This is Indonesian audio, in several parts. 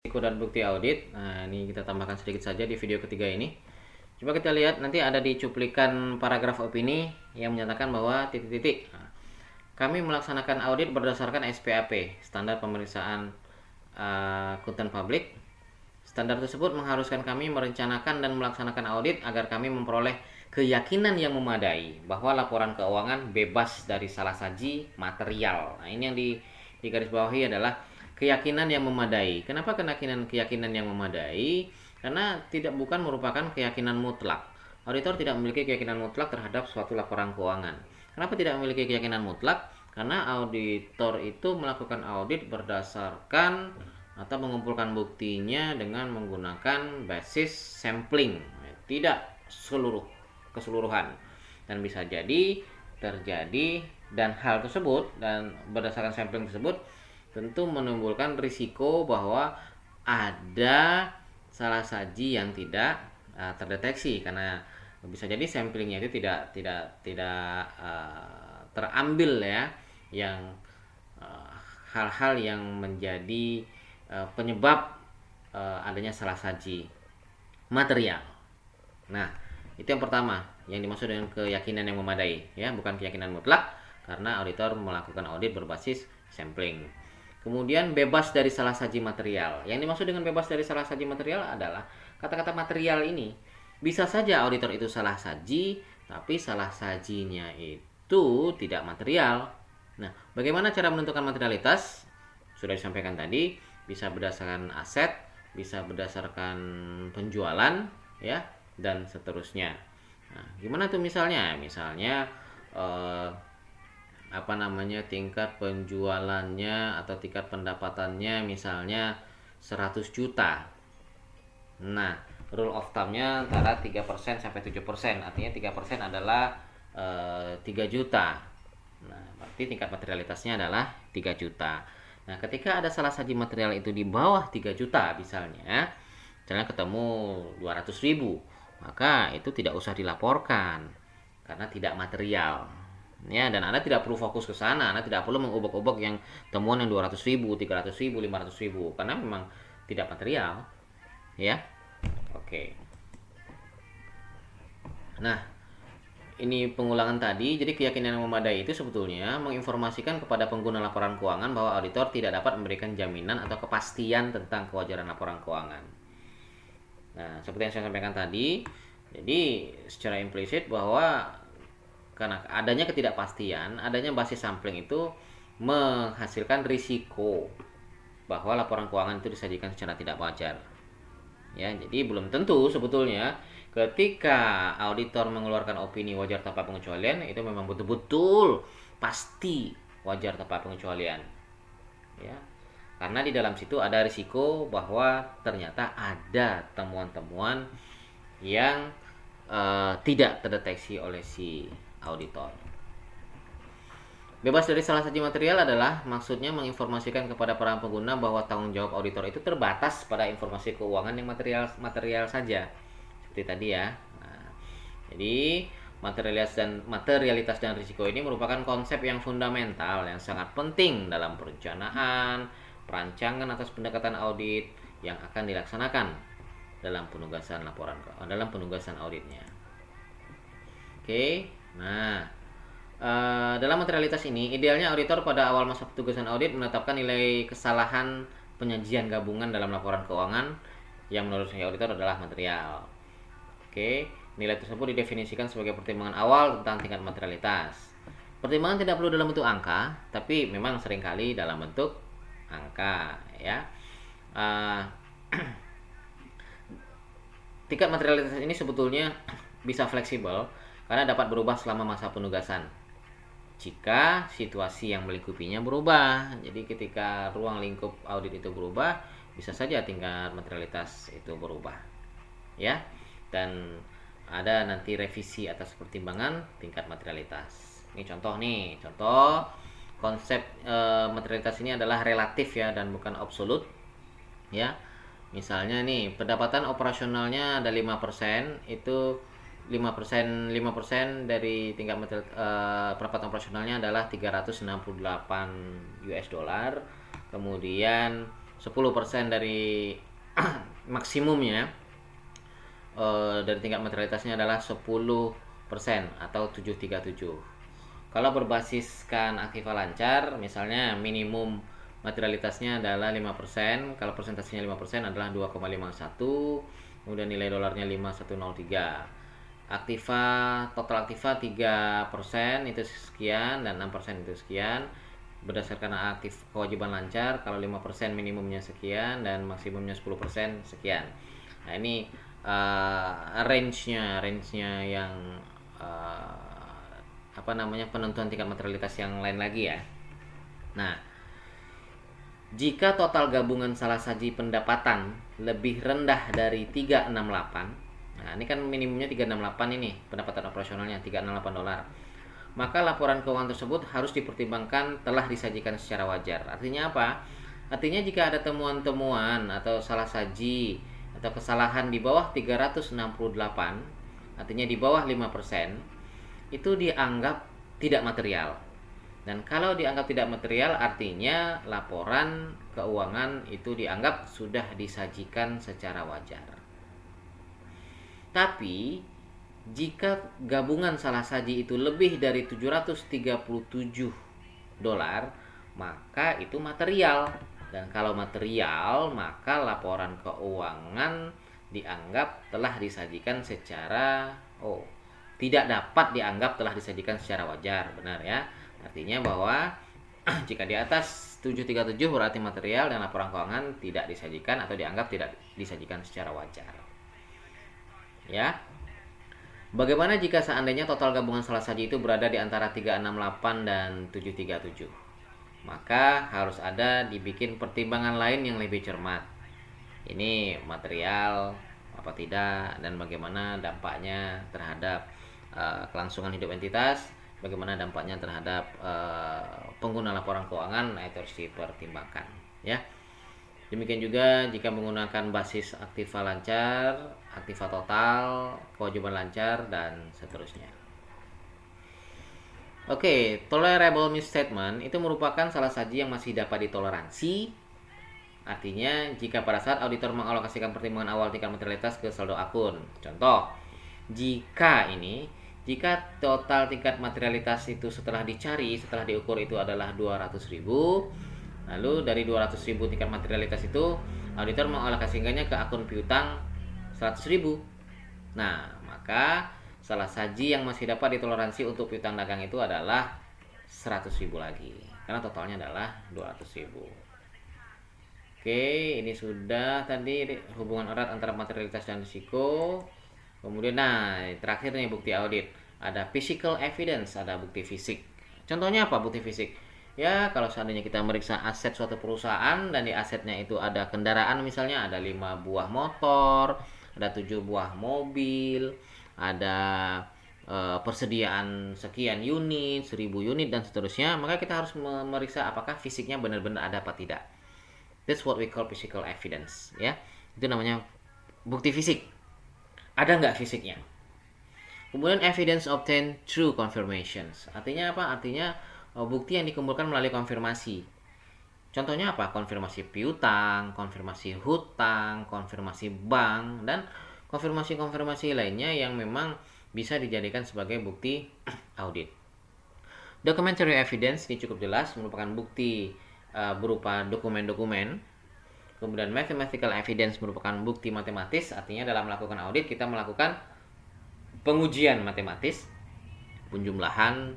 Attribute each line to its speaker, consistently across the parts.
Speaker 1: Risiko dan bukti audit. Nah, ini kita tambahkan sedikit saja di video ketiga ini. Coba kita lihat, nanti ada di cuplikan paragraf opini yang menyatakan bahwa titik-titik. Kami melaksanakan audit berdasarkan SPAP, standar pemeriksaan akuntan publik. Standar tersebut mengharuskan kami merencanakan dan melaksanakan audit agar kami memperoleh keyakinan yang memadai bahwa laporan keuangan bebas dari salah saji material. Nah, ini yang di garis bawahi adalah keyakinan yang memadai. Kenapa keyakinan yang memadai? Karena bukan merupakan keyakinan mutlak. Auditor tidak memiliki keyakinan mutlak terhadap suatu laporan keuangan. Kenapa tidak memiliki keyakinan mutlak? Karena auditor itu melakukan audit berdasarkan atau mengumpulkan buktinya dengan menggunakan basis sampling, tidak keseluruhan, dan bisa jadi terjadi, dan hal tersebut dan berdasarkan sampling tersebut tentu menimbulkan risiko bahwa ada salah saji yang tidak terdeteksi, karena bisa jadi samplingnya itu tidak terambil ya, yang hal-hal yang menjadi penyebab adanya salah saji material. Nah, itu yang pertama yang dimaksud dengan keyakinan yang memadai ya, bukan keyakinan mutlak, karena auditor melakukan audit berbasis sampling. Kemudian bebas dari salah saji material. Yang dimaksud dengan bebas dari salah saji material adalah kata-kata material ini bisa saja auditor itu salah saji, tapi salah sajinya itu tidak material. Nah, bagaimana cara menentukan materialitas? Sudah disampaikan tadi, bisa berdasarkan aset, bisa berdasarkan penjualan ya, dan seterusnya. Nah, gimana tuh misalnya? Misalnya tingkat penjualannya atau tingkat pendapatannya misalnya 100 juta. Nah, rule of thumb-nya antara 3% sampai 7%. Artinya 3% adalah 3 juta. Nah, berarti tingkat materialitasnya adalah 3 juta. Nah, ketika ada salah saji material itu di bawah 3 juta misalnya ketemu 200.000, maka itu tidak usah dilaporkan karena tidak material. Ya, dan Anda tidak perlu fokus ke sana, Anda tidak perlu mengubek-ubek yang temuan yang 200.000, 300.000, 500.000 karena memang tidak material. Ya. Oke. Nah, ini pengulangan tadi. Jadi keyakinan yang memadai itu sebetulnya menginformasikan kepada pengguna laporan keuangan bahwa auditor tidak dapat memberikan jaminan atau kepastian tentang kewajaran laporan keuangan. Nah, seperti yang saya sampaikan tadi, jadi secara implisit bahwa karena adanya ketidakpastian, adanya basis sampling itu menghasilkan risiko bahwa laporan keuangan itu disajikan secara tidak wajar. Ya, jadi belum tentu sebetulnya ketika auditor mengeluarkan opini wajar tanpa pengecualian itu memang betul-betul pasti wajar tanpa pengecualian. Ya. Karena di dalam situ ada risiko bahwa ternyata ada temuan-temuan yang tidak terdeteksi oleh si auditor. Bebas dari salah saji material adalah maksudnya menginformasikan kepada para pengguna bahwa tanggung jawab auditor itu terbatas pada informasi keuangan yang material saja. Seperti tadi ya. Nah, jadi materialitas dan risiko ini merupakan konsep yang fundamental yang sangat penting dalam perencanaan, perancangan atas pendekatan audit yang akan dilaksanakan dalam penugasan auditnya. Oke. Nah, dalam materialitas ini, idealnya auditor pada awal masa petugasan audit menetapkan nilai kesalahan penyajian gabungan dalam laporan keuangan yang menurut auditor adalah material. Oke, nilai tersebut didefinisikan sebagai pertimbangan awal tentang tingkat materialitas. Pertimbangan tidak perlu dalam bentuk angka, tapi memang seringkali dalam bentuk angka, ya. Tingkat materialitas ini sebetulnya bisa fleksibel karena dapat berubah selama masa penugasan jika situasi yang melingkupinya berubah. Jadi ketika ruang lingkup audit itu berubah, bisa saja tingkat materialitas itu berubah ya, dan ada nanti revisi atas pertimbangan tingkat materialitas. Ini contoh konsep materialitas ini adalah relatif ya, dan bukan absolut ya. Misalnya nih, pendapatan operasionalnya ada 5%, itu 5% dari tingkat pendapatan operasionalnya adalah 368 US dollar. Kemudian 10% dari maksimumnya dari tingkat materialitasnya adalah 10% atau 737. Kalau berbasiskan aktiva lancar, misalnya minimum materialitasnya adalah 5%, kalau persentasenya 5% adalah 2,51, kemudian nilai dolarnya 5103. Total aktiva 3% itu sekian dan 6% itu sekian. Berdasarkan aktif kewajiban lancar, kalau 5% minimumnya sekian dan maksimumnya 10% sekian. Nah, ini range-nya yang penentuan tingkat materialitas yang lain lagi ya. Nah, jika total gabungan salah saji pendapatan lebih rendah dari 368, nah ini kan minimumnya 368 ini, pendapatan operasionalnya $368, maka laporan keuangan tersebut harus dipertimbangkan telah disajikan secara wajar. Artinya apa? Artinya jika ada temuan-temuan atau salah saji atau kesalahan di bawah 368, artinya di bawah 5%, itu dianggap tidak material. Dan kalau dianggap tidak material, artinya laporan keuangan itu dianggap sudah disajikan secara wajar. Tapi jika gabungan salah saji itu lebih dari $737, maka itu material. Dan kalau material, maka laporan keuangan dianggap telah disajikan secara tidak dapat dianggap telah disajikan secara wajar. Benar ya? Artinya bahwa jika di atas 737 berarti material dan laporan keuangan tidak disajikan atau dianggap tidak disajikan secara wajar. Ya. Bagaimana jika seandainya total gabungan salah saji itu berada di antara 368 dan 737? Maka harus ada dibikin pertimbangan lain yang lebih cermat. Ini material apa tidak dan bagaimana dampaknya terhadap kelangsungan hidup entitas, bagaimana dampaknya terhadap pengguna laporan keuangan, itu harus dipertimbangkan ya. Demikian juga jika menggunakan basis aktiva lancar, aktiva total, kewajiban lancar, dan seterusnya. Oke, tolerable misstatement itu merupakan salah saji yang masih dapat ditoleransi. Artinya, jika pada saat auditor mengalokasikan pertimbangan awal tingkat materialitas ke saldo akun. Contoh, jika total tingkat materialitas itu setelah diukur itu adalah 200.000, lalu dari 200.000 tingkat materialitas itu auditor mengalokasikannya ke akun piutang 100.000. Nah, maka salah saji yang masih dapat ditoleransi untuk piutang dagang itu adalah 100.000 lagi, karena totalnya adalah 200.000. Oke, ini sudah tadi hubungan erat antara materialitas dan risiko. Kemudian terakhir nih bukti audit. Ada physical evidence, ada bukti fisik. Contohnya apa bukti fisik? Ya, kalau seandainya kita meriksa aset suatu perusahaan dan di asetnya itu ada kendaraan, misalnya ada 5 buah motor, ada 7 buah mobil, ada persediaan sekian unit, 1000 unit dan seterusnya, maka kita harus memeriksa apakah fisiknya benar-benar ada apa tidak. That's what we call physical evidence, ya. Itu namanya bukti fisik. Ada nggak fisiknya? Kemudian evidence obtained through confirmations. Artinya apa? Artinya bukti yang dikumpulkan melalui konfirmasi. Contohnya apa? Konfirmasi piutang, konfirmasi hutang, konfirmasi bank, dan konfirmasi-konfirmasi lainnya yang memang bisa dijadikan sebagai bukti audit. Documentary evidence ini cukup jelas, merupakan bukti berupa dokumen-dokumen. Kemudian mathematical evidence merupakan bukti matematis, artinya dalam melakukan audit kita melakukan pengujian matematis, penjumlahan,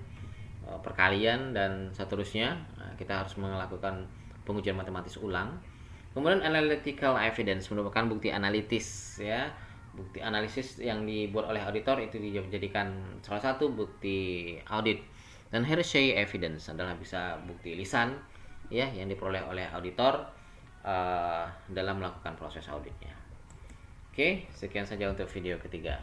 Speaker 1: perkalian, dan seterusnya. Kita harus melakukan pengujian matematis ulang. Kemudian analytical evidence merupakan bukti analitis, ya. Bukti analisis yang dibuat oleh auditor itu dijadikan salah satu bukti audit. Dan hearsay evidence adalah bisa bukti lisan, ya, yang diperoleh oleh auditor dalam melakukan proses auditnya. Oke, sekian saja untuk video ketiga.